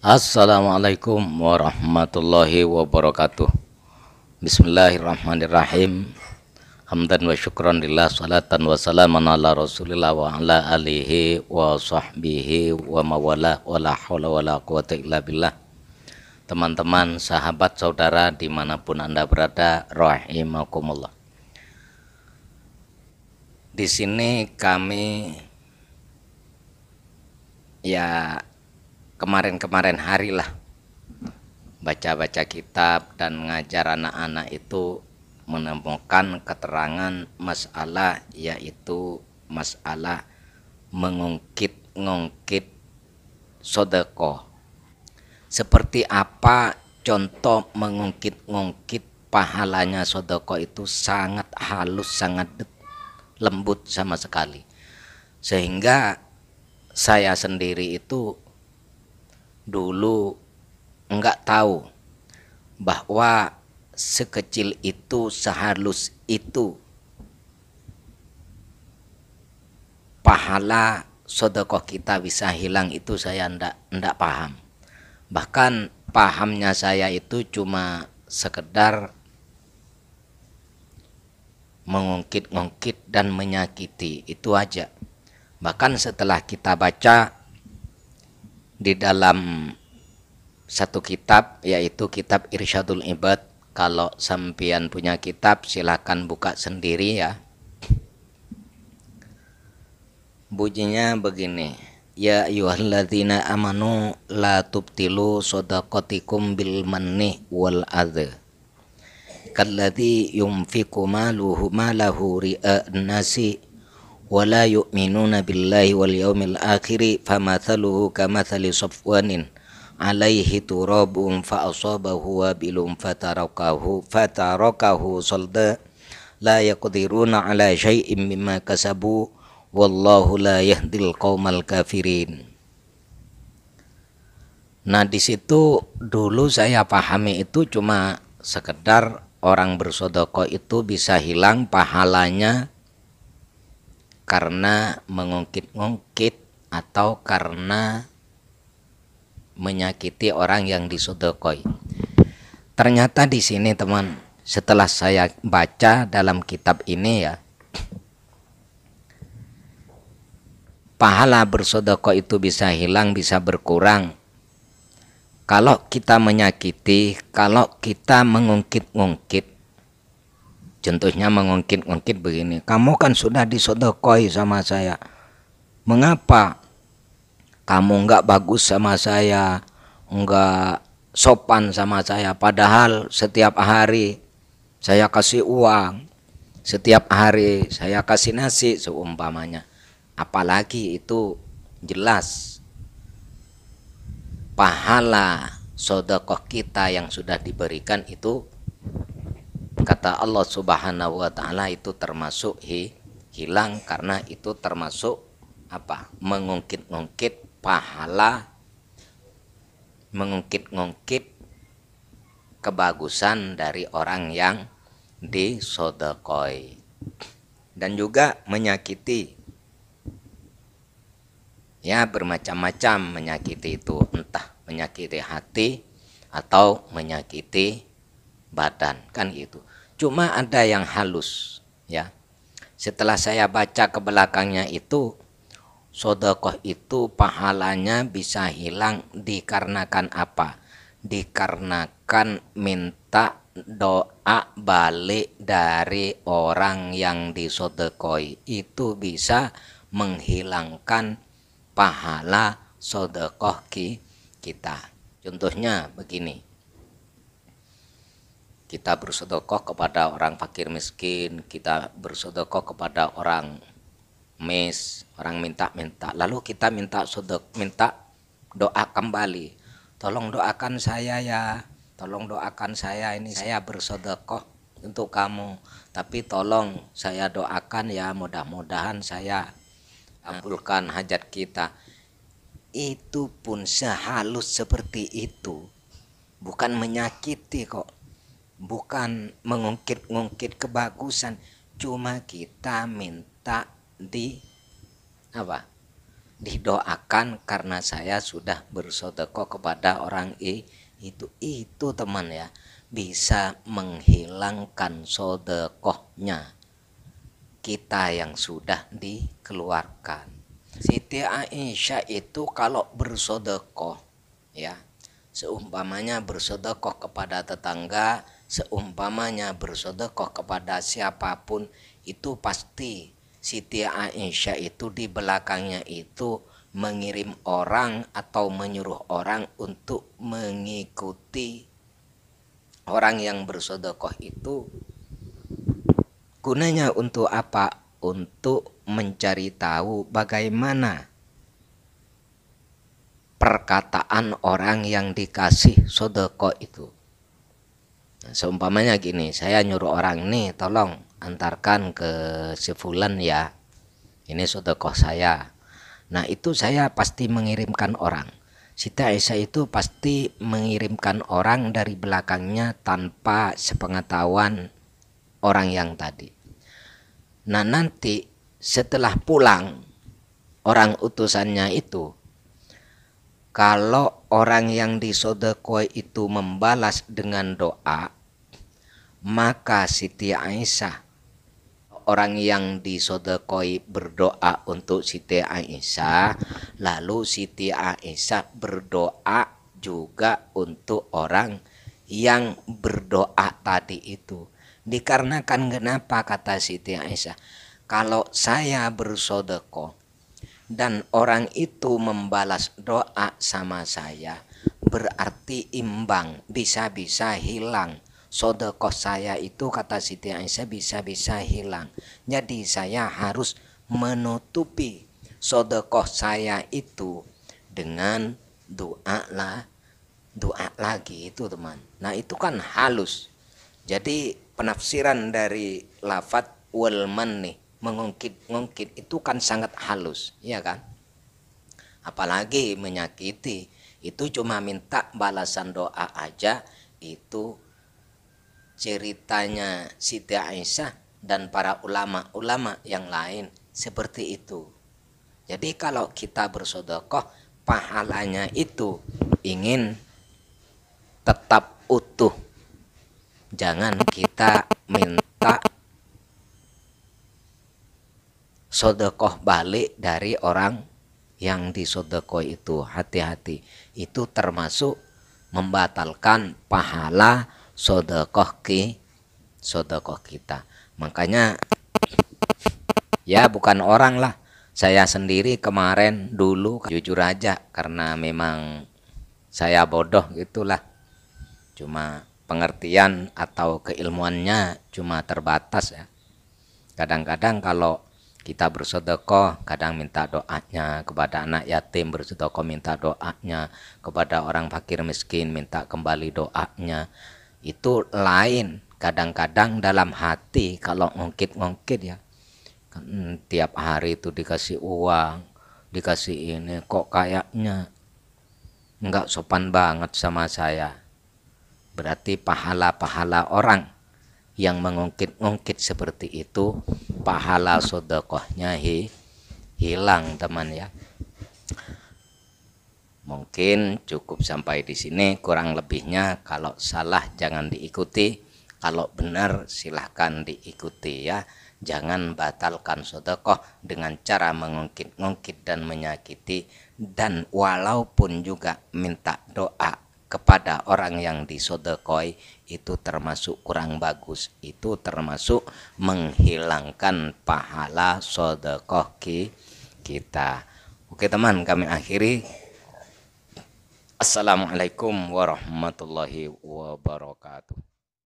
Assalamualaikum warahmatullahi wabarakatuh. Bismillahirrahmanirrahim. Hamdan wa syukran lillah, salatan wa salaman ala rasulillah wa ala alihi wa sahbihi wa mawala wa la hawla wa la quwata illa billah. Teman-teman, sahabat, saudara dimanapun Anda berada, rahimakumullah. Di sini kami kemarin-kemarin hari lah baca-baca kitab dan mengajar anak-anak itu menemukan keterangan masalah, yaitu masalah mengungkit-ngungkit sedekah. Seperti apa contoh mengungkit-ngungkit pahalanya sedekah itu sangat halus, sangat lembut sama sekali. Sehingga saya sendiri itu dulu enggak tahu bahwa sekecil itu, sehalus itu pahala sedekah kita bisa hilang, itu saya enggak paham. Bahkan pahamnya saya itu cuma sekedar mengungkit-ngungkit dan menyakiti, itu aja. Bahkan setelah kita baca di dalam satu kitab, yaitu kitab Irsyadul Ibad. Kalau sampean punya kitab silakan buka sendiri ya. Bunyinya begini: ya ayyuhalladzina amanu la tubtilu shadaqatikum bil manni wal adha kalladzi yunfiqu malahu ri'a nasi wa la yu'minuna billahi wal yawmil akhiri famathaluhu kamathali safwanin alaihi turabun fa asabahu wabilun fatarakahu salda la yaqdiruna ala syai'in mimma kasabu wallahu la yahdil qaumal kafirin. Nah, di situ dulu saya pahami itu cuma sekedar orang bersedekah itu bisa hilang pahalanya karena mengungkit-ngungkit atau karena menyakiti orang yang disedekoi. Ternyata di sini teman, setelah saya baca dalam kitab ini ya, pahala bersedekah itu bisa hilang, bisa berkurang kalau kita menyakiti, kalau kita mengungkit-ngungkit. Contohnya mengungkit-ngungkit begini: kamu kan sudah disedekoi sama saya, mengapa kamu enggak bagus sama saya, enggak sopan sama saya, padahal setiap hari saya kasih uang, setiap hari saya kasih nasi seumpamanya. Apalagi itu jelas pahala sedekah kita yang sudah diberikan itu, kata Allah Subhanahu wa taala, itu termasuk hilang karena itu termasuk apa? Mengungkit-ngungkit pahala, mengungkit-ngungkit kebagusan dari orang yang disedekoi, dan juga menyakiti. Ya, bermacam-macam menyakiti itu, entah menyakiti hati atau menyakiti badan, kan gitu. Cuma ada yang halus ya. Setelah saya baca ke belakangnya itu, sedekah itu pahalanya bisa hilang dikarenakan apa? Dikarenakan minta doa balik dari orang yang disedekoi, itu bisa menghilangkan pahala sedekah kita. Contohnya begini: kita bersedekah kepada orang fakir miskin, kita bersedekah kepada orang orang minta-minta, lalu kita minta doa kembali, tolong doakan saya ya, tolong doakan saya, ini saya bersedekah untuk kamu, tapi tolong saya doakan ya, mudah-mudahan saya kabulkan hajat kita. Itu pun sehalus seperti itu, bukan menyakiti kok, bukan mengungkit-ngungkit kebagusan, cuma kita minta didoakan karena saya sudah bersedekah kepada orang itu teman ya, bisa menghilangkan sedekahnya kita yang sudah dikeluarkan. Siti Aisyah itu kalau bersedekah ya, seumpamanya bersedekah kepada tetangga, seumpamanya bersedekah kepada siapapun, itu pasti Siti Aisyah itu di belakangnya itu mengirim orang atau menyuruh orang untuk mengikuti orang yang bersedekah itu. Gunanya untuk apa? Untuk mencari tahu bagaimana perkataan orang yang dikasih sedekah itu. Nah, seumpamanya gini, saya nyuruh orang nih, tolong antarkan ke si fulan ya, ini sedekah saya. Nah itu saya pasti mengirimkan orang. Siti Aisyah itu pasti mengirimkan orang dari belakangnya tanpa sepengetahuan orang yang tadi. Nah nanti setelah pulang orang utusannya itu, kalau orang yang disodekoi itu membalas dengan doa, maka Siti Aisyah, orang yang disodekoi berdoa untuk Siti Aisyah, lalu Siti Aisyah berdoa juga untuk orang yang berdoa tadi itu. Dikarenakan kenapa, kata Siti Aisyah, kalau saya bersedekah dan orang itu membalas doa sama saya, berarti imbang, bisa-bisa hilang sedekah saya itu, kata Siti Aisyah, bisa-bisa hilang. Jadi saya harus menutupi sedekah saya itu dengan doa lagi itu teman. Nah itu kan halus. Jadi penafsiran dari lafadz wal manni, mengungkit itu kan sangat halus, ya kan? Apalagi menyakiti, itu cuma minta balasan doa aja. Itu ceritanya Siti Aisyah dan para ulama-ulama yang lain seperti itu. Jadi kalau kita bersedekah, pahalanya itu ingin tetap utuh. Jangan kita minta sedekah balik dari orang yang disodekah itu. Hati-hati, itu termasuk membatalkan pahala sedekah kita. Makanya ya bukan orang lah, saya sendiri kemarin dulu jujur aja, karena memang saya bodoh gitulah, cuma pengertian atau keilmuannya cuma terbatas ya. Kadang-kadang kalau kita bersedekah, kadang minta doanya kepada anak yatim, bersedekah minta doanya kepada orang fakir miskin, minta kembali doanya. Itu lain. Kadang-kadang dalam hati kalau ngungkit-ngungkit ya, tiap hari itu dikasih uang, dikasih ini, kok kayaknya nggak sopan banget sama saya. Berarti pahala-pahala orang yang mengungkit-ungkit seperti itu, pahala sedekahnya hilang teman ya. Mungkin cukup sampai di sini, kurang lebihnya kalau salah jangan diikuti, kalau benar silahkan diikuti ya. Jangan batalkan sedekah dengan cara mengungkit-ungkit dan menyakiti, dan walaupun juga minta doa kepada orang yang disodekoi, itu termasuk kurang bagus. Itu termasuk menghilangkan pahala sedekah kita. Oke teman, kami akhiri. Assalamualaikum warahmatullahi wabarakatuh.